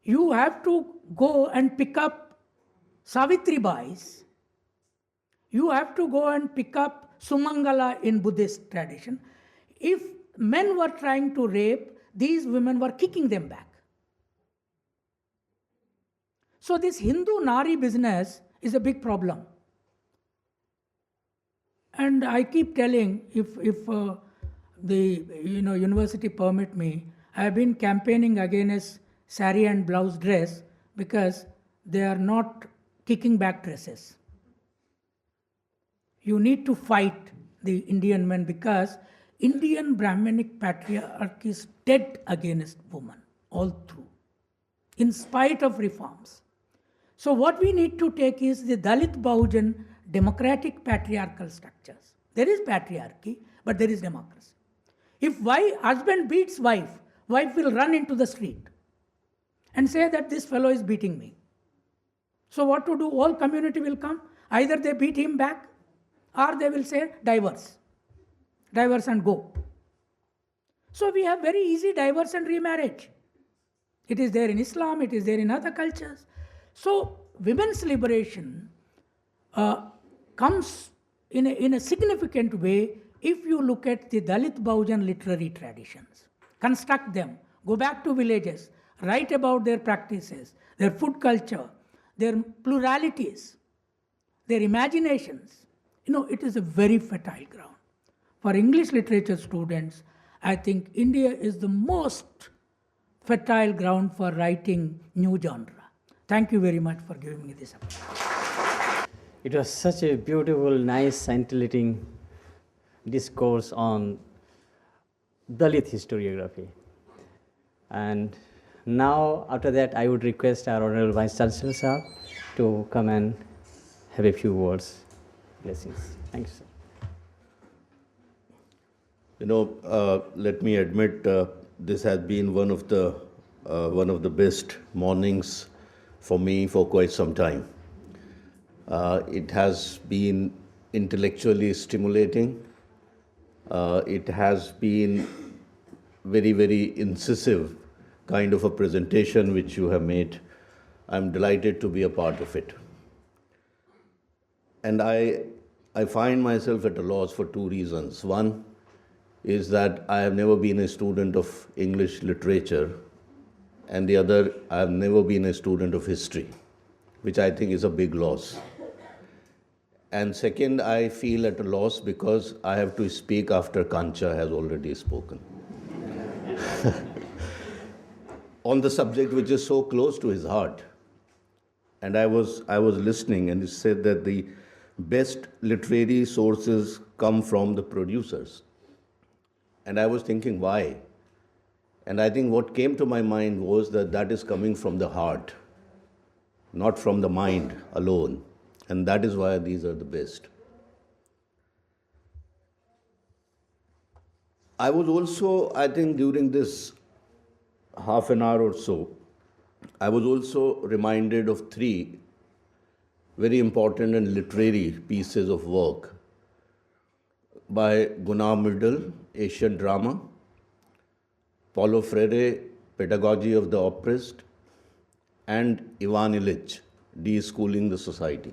Speaker 3: You have to go and pick up Savitri Bai's. You have to go and pick up Sumangala in Buddhist tradition. If men were trying to rape, these women were kicking them back. So this Hindu Nari business is a big problem. And I keep telling, if the university permit me, I have been campaigning against sari and blouse dress because they are not kicking back dresses. You need to fight the Indian men because Indian Brahminic patriarchy is dead against women all through, in spite of reforms. So what we need to take is the Dalit Bahujan democratic patriarchal structures. There is patriarchy, but there is democracy. If husband beats wife will run into the street and say that this fellow is beating me. So what to do? All community will come. Either they beat him back or they will say divorce. Divorce and go. So we have very easy divorce and remarriage. It is there in Islam, it is there in other cultures. So women's liberation comes in a significant way if you look at the Dalit Bahujan literary traditions. Construct them, go back to villages, write about their practices, their food culture, their pluralities, their imaginations. It is a very fertile ground. For English literature students, I think India is the most fertile ground for writing new genre. Thank you very much for giving me this opportunity.
Speaker 1: It was such a beautiful, nice, scintillating discourse on Dalit historiography. And now, after that, I would request our Honorable Vice Chancellor Sahab to come and have a few words. Blessings. Thank you, sir.
Speaker 4: Let me admit this has been one of the best mornings for me for quite some time. It has been intellectually stimulating. It has been very, very incisive kind of a presentation which you have made. I'm delighted to be a part of it. And I find myself at a loss for two reasons. One is that I have never been a student of English literature, and the other, I have never been a student of history, which I think is a big loss. And second, I feel at a loss because I have to speak after Kancha has already spoken on the subject which is so close to his heart. And I was listening, and he said that the best literary sources come from the producers. And I was thinking, why? And I think what came to my mind was that is coming from the heart, not from the mind alone. And that is why these are the best. I was also, I think during this half an hour or so, I was also reminded of three very important and literary pieces of work by Gunnar Myrdal, Asian Drama, Paulo Freire, Pedagogy of the Oppressed, and Ivan Illich, De-Schooling the Society.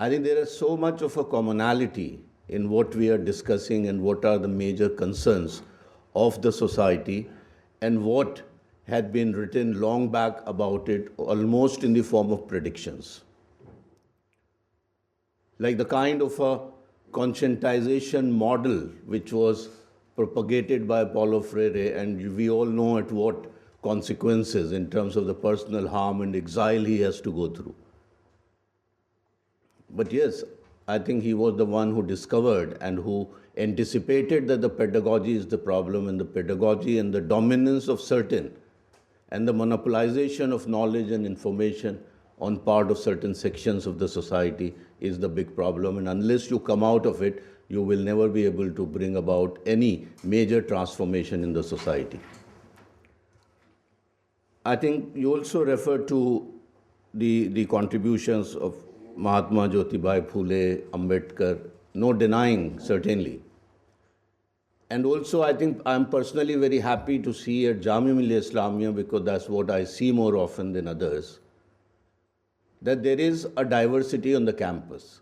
Speaker 4: I think there is so much of a commonality in what we are discussing and what are the major concerns of the society and what had been written long back about it, almost in the form of predictions. like the kind of a conscientization model which was propagated by Paulo Freire, and we all know at what consequences in terms of the personal harm and exile he has to go through. But yes, I think he was the one who discovered and who anticipated that the pedagogy is the problem, and the pedagogy and the dominance of certain and the monopolization of knowledge and information on part of certain sections of the society is the big problem. And unless you come out of it, you will never be able to bring about any major transformation in the society. I think you also refer to the contributions of Mahatma Jyotibai Phule, Ambedkar, no denying, certainly. And also, I think I'm personally very happy to see at Jamia Millia Islamia, because that's what I see more often than others, that there is a diversity on the campus.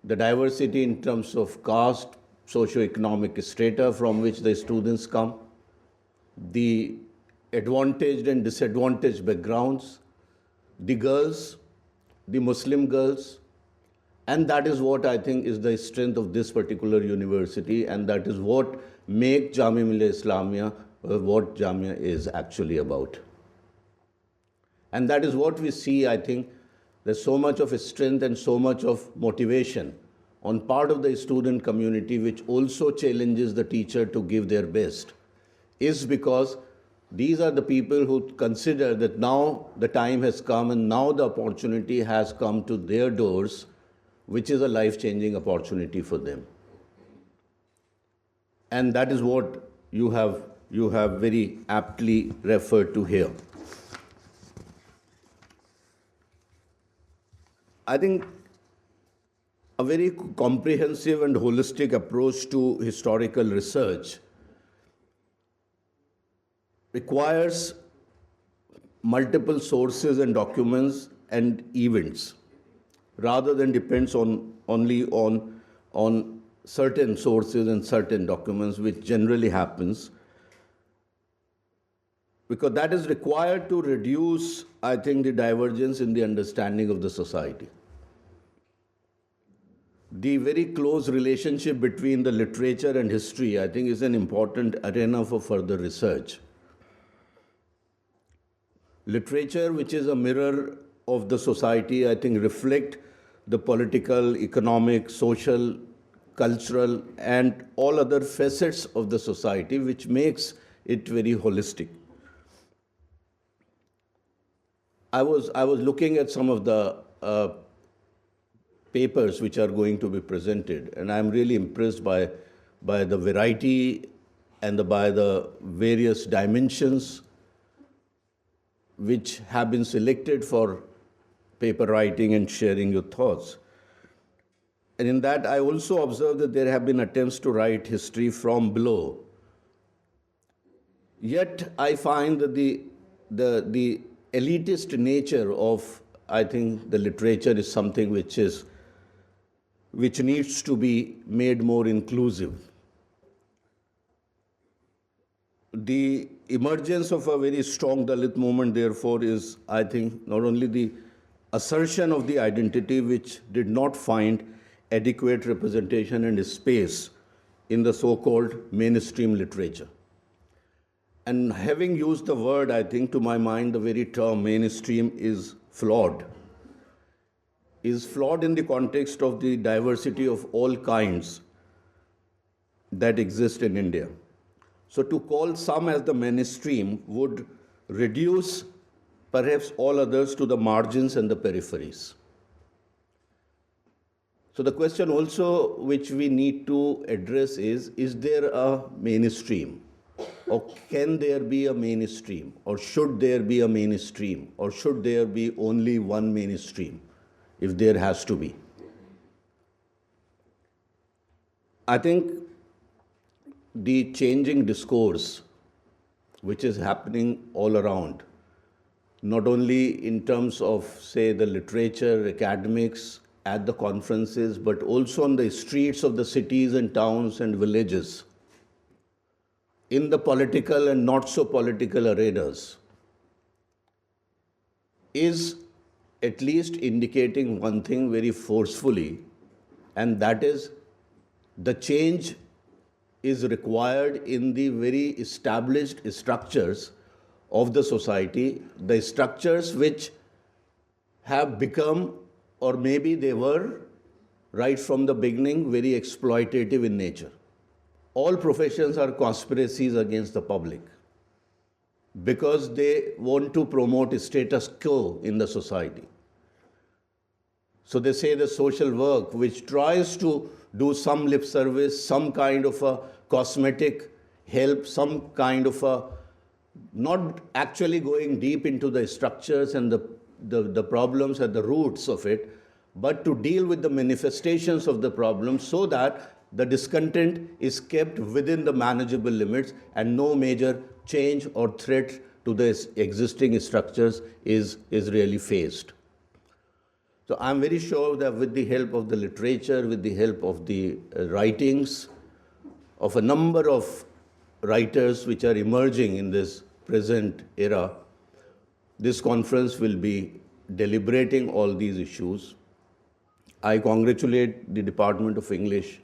Speaker 4: The diversity in terms of caste, socio-economic strata from which the students come, the advantaged and disadvantaged backgrounds, the girls, the Muslim girls, and that is what I think is the strength of this particular university, and that is what makes Jamia Millia Islamia what Jamia is actually about. And that is what we see, I think, there's so much of strength and so much of motivation on part of the student community, which also challenges the teacher to give their best, is because these are the people who consider that now the time has come and now the opportunity has come to their doors, which is a life-changing opportunity for them. And that is what you have very aptly referred to here. I think a very comprehensive and holistic approach to historical research requires multiple sources and documents and events, rather than depends only on certain sources and certain documents, which generally happens, because that is required to reduce, I think, the divergence in the understanding of the society. The very close relationship between the literature and history, I think, is an important arena for further research. Literature, which is a mirror of the society, I think, reflect the political, economic, social, cultural, and all other facets of the society, which makes it very holistic. I was looking at some of the papers which are going to be presented, and I'm really impressed by the variety and by the various dimensions which have been selected for paper writing and sharing your thoughts. And in that, I also observed that there have been attempts to write history from below. Yet, I find that the elitist nature of, I think, the literature is something which needs to be made more inclusive. The emergence of a very strong Dalit movement, therefore, is, I think, not only the assertion of the identity which did not find adequate representation and space in the so-called mainstream literature. And having used the word, I think, to my mind, the very term mainstream is flawed. Is flawed in the context of the diversity of all kinds that exist in India. So to call some as the mainstream would reduce perhaps all others to the margins and the peripheries. So the question also which we need to address is there a mainstream? Or can there be a mainstream? Or should there be a mainstream? Or should there be only one mainstream, if there has to be? I think the changing discourse which is happening all around, not only in terms of, say, the literature, academics, at the conferences, but also on the streets of the cities and towns and villages, in the political and not so political arenas, is at least indicating one thing very forcefully, and that is the change is required in the very established structures of the society, the structures which have become, or maybe they were right from the beginning, very exploitative in nature. All professions are conspiracies against the public because they want to promote status quo in the society. So they say the social work, which tries to do some lip service, some kind of a cosmetic help, some kind of a, not actually going deep into the structures and the problems at the roots of it, but to deal with the manifestations of the problem so that the discontent is kept within the manageable limits and no major change or threat to the existing structures is really faced. So I'm very sure that with the help of the literature, with the help of the writings of a number of writers which are emerging in this present era, this conference will be deliberating all these issues. I congratulate the Department of English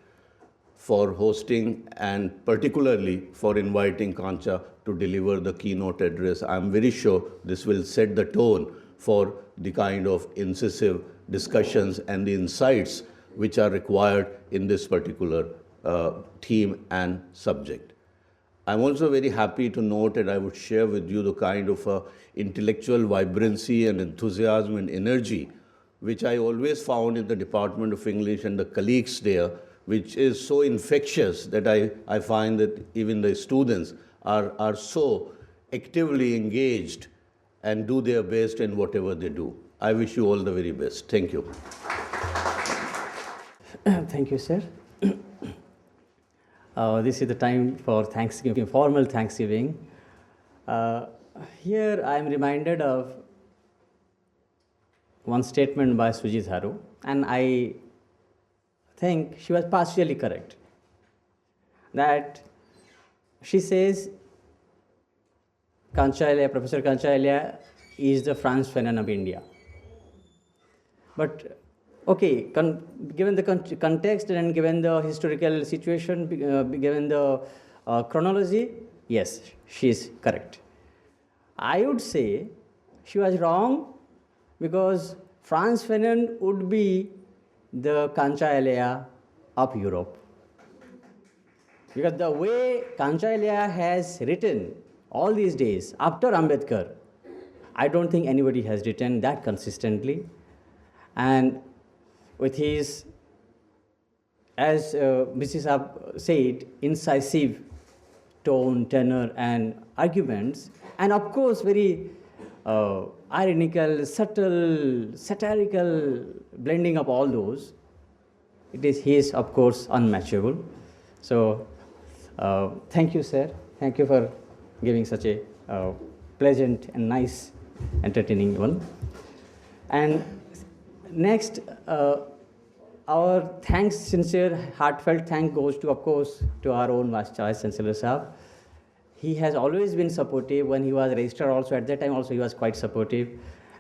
Speaker 4: for hosting and particularly for inviting Kancha to deliver the keynote address. I'm very sure this will set the tone for the kind of incisive discussions and the insights which are required in this particular theme and subject. I'm also very happy to note, and I would share with you the kind of intellectual vibrancy and enthusiasm and energy which I always found in the Department of English and the colleagues there, which is so infectious that I find that even the students are so actively engaged and do their best in whatever they do. I wish you all the very best. Thank you.
Speaker 1: Thank you, sir. This is the time for Thanksgiving, formal Thanksgiving. Here I am reminded of one statement by Sujit Haru, and I think she was partially correct. That she says Professor Kancha is the Franz Fanon of India. But okay, given the context and given the historical situation, given the chronology, yes, she is correct. I would say she was wrong because Franz Fanon would be the Kancha of Europe. Because the way Kancha has written all these days, after Ambedkar, I don't think anybody has written that consistently. And with his, as Mrs. Saab said, incisive tone, tenor, and arguments, and of course very ironical, subtle, satirical blending of all those, he is of course unmatchable. So thank you, sir. Thank you for giving such a pleasant and nice, entertaining one. And next, our thanks, sincere, heartfelt thank goes to, of course, to our own Vice Chancellor Saab. He has always been supportive. When he was registrar also, at that time also he was quite supportive.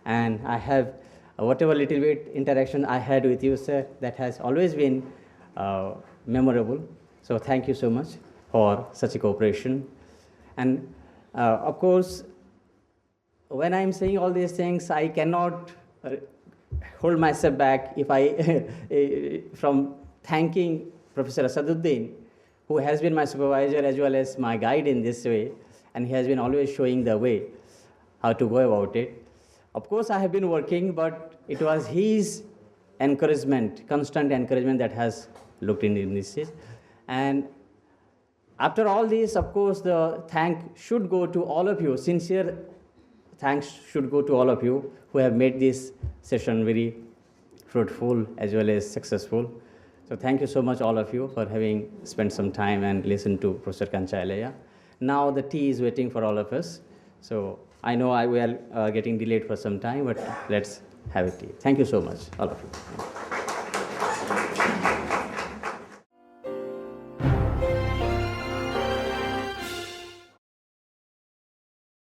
Speaker 1: And I have, whatever little bit interaction I had with you, sir, that has always been memorable. So thank you so much for such a cooperation. And of course, when I'm saying all these things, I cannot hold myself back if I from thanking Professor Asaduddin, who has been my supervisor as well as my guide in this way, and he has been always showing the way how to go about it. Of course, I have been working, but it was his encouragement, constant encouragement, that has looked in this. And after all this, of course, the thank should go to all of you. Sincere thanks should go to all of you who have made this session very fruitful as well as successful. So thank you so much, all of you, for having spent some time and listened to Professor Kancha. Now the tea is waiting for all of us. So I know we are getting delayed for some time, but let's have a tea. Thank you so much, all of you.